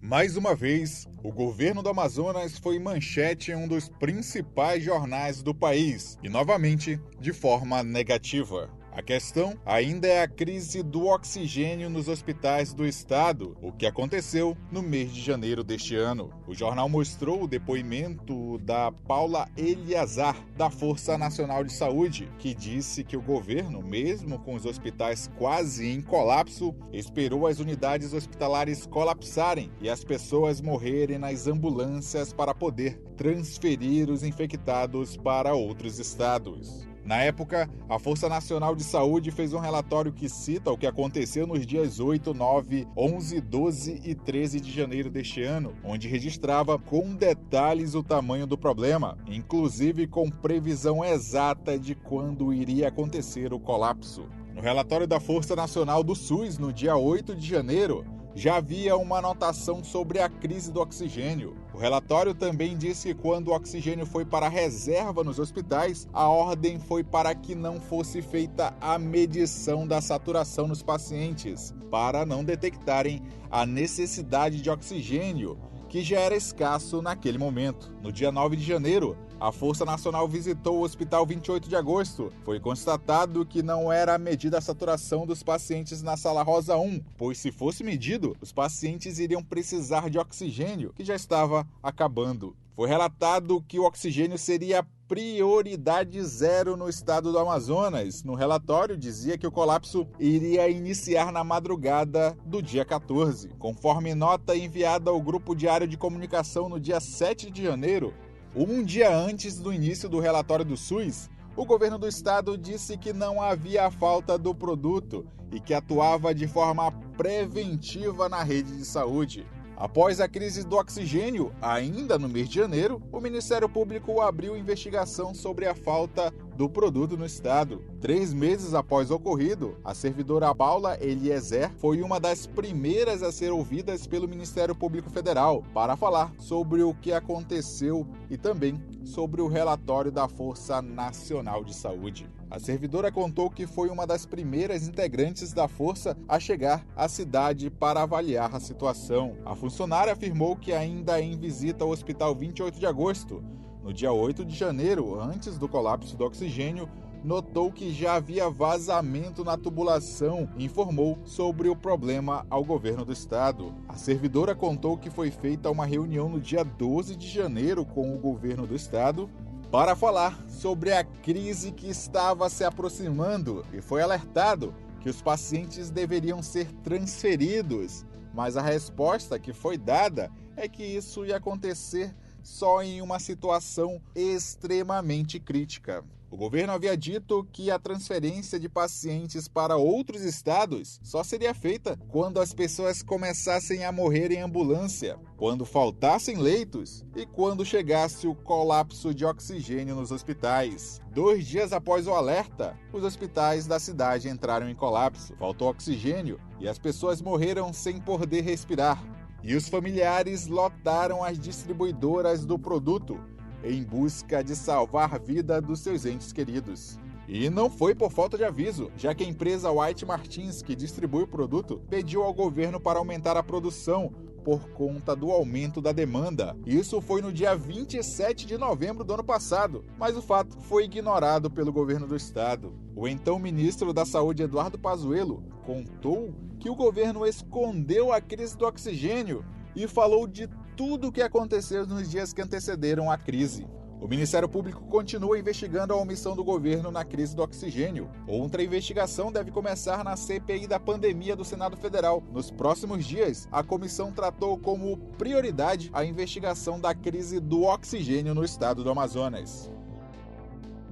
Mais uma vez, o governo do Amazonas foi manchete em um dos principais jornais do país, e novamente de forma negativa. A questão ainda é a crise do oxigênio nos hospitais do estado, o que aconteceu no mês de janeiro deste ano. O jornal mostrou o depoimento da Paula Eliazar, da Força Nacional de Saúde, que disse que o governo, mesmo com os hospitais quase em colapso, esperou as unidades hospitalares colapsarem e as pessoas morrerem nas ambulâncias para poder transferir os infectados para outros estados. Na época, a Força Nacional de Saúde fez um relatório que cita o que aconteceu nos dias 8, 9, 11, 12 e 13 de janeiro deste ano, onde registrava com detalhes o tamanho do problema, inclusive com previsão exata de quando iria acontecer o colapso. No relatório da Força Nacional do SUS, no dia 8 de janeiro, já havia uma anotação sobre a crise do oxigênio. O relatório também disse que quando o oxigênio foi para a reserva nos hospitais, a ordem foi para que não fosse feita a medição da saturação nos pacientes, para não detectarem a necessidade de oxigênio, que já era escasso naquele momento. No dia 9 de janeiro, a Força Nacional visitou o Hospital 28 de Agosto. Foi constatado que não era medida a saturação dos pacientes na Sala Rosa 1, pois se fosse medido, os pacientes iriam precisar de oxigênio, que já estava acabando. Foi relatado que o oxigênio seria prioridade zero no estado do Amazonas. No relatório dizia que o colapso iria iniciar na madrugada do dia 14. Conforme nota enviada ao Grupo Diário de Comunicação no dia 7 de janeiro, um dia antes do início do relatório do SUS, o governo do estado disse que não havia falta do produto e que atuava de forma preventiva na rede de saúde. Após a crise do oxigênio, ainda no mês de janeiro, o Ministério Público abriu investigação sobre a falta do produto no estado. 3 meses após o ocorrido, a servidora Paula Eliezer foi uma das primeiras a ser ouvidas pelo Ministério Público Federal para falar sobre o que aconteceu e também sobre o relatório da Força Nacional de Saúde. A servidora contou que foi uma das primeiras integrantes da força a chegar à cidade para avaliar a situação. A funcionária afirmou que ainda em visita ao Hospital 28 de Agosto, no dia 8 de janeiro, antes do colapso do oxigênio, notou que já havia vazamento na tubulação e informou sobre o problema ao governo do estado. A servidora contou que foi feita uma reunião no dia 12 de janeiro com o governo do estado para falar sobre a crise que estava se aproximando e foi alertado que os pacientes deveriam ser transferidos, mas a resposta que foi dada é que isso ia acontecer só em uma situação extremamente crítica. O governo havia dito que a transferência de pacientes para outros estados só seria feita quando as pessoas começassem a morrer em ambulância, quando faltassem leitos e quando chegasse o colapso de oxigênio nos hospitais. 2 dias após o alerta, os hospitais da cidade entraram em colapso. Faltou oxigênio e as pessoas morreram sem poder respirar. E os familiares lotaram as distribuidoras do produto em busca de salvar a vida dos seus entes queridos. E não foi por falta de aviso, já que a empresa White Martins, que distribui o produto, pediu ao governo para aumentar a produção por conta do aumento da demanda. Isso foi no dia 27 de novembro do ano passado, mas o fato foi ignorado pelo governo do estado. O então ministro da Saúde, Eduardo Pazuello, contou que o governo escondeu a crise do oxigênio e falou de tudo o que aconteceu nos dias que antecederam a crise. O Ministério Público continua investigando a omissão do governo na crise do oxigênio. Outra investigação deve começar na CPI da pandemia do Senado Federal. Nos próximos dias, a comissão tratou como prioridade a investigação da crise do oxigênio no estado do Amazonas.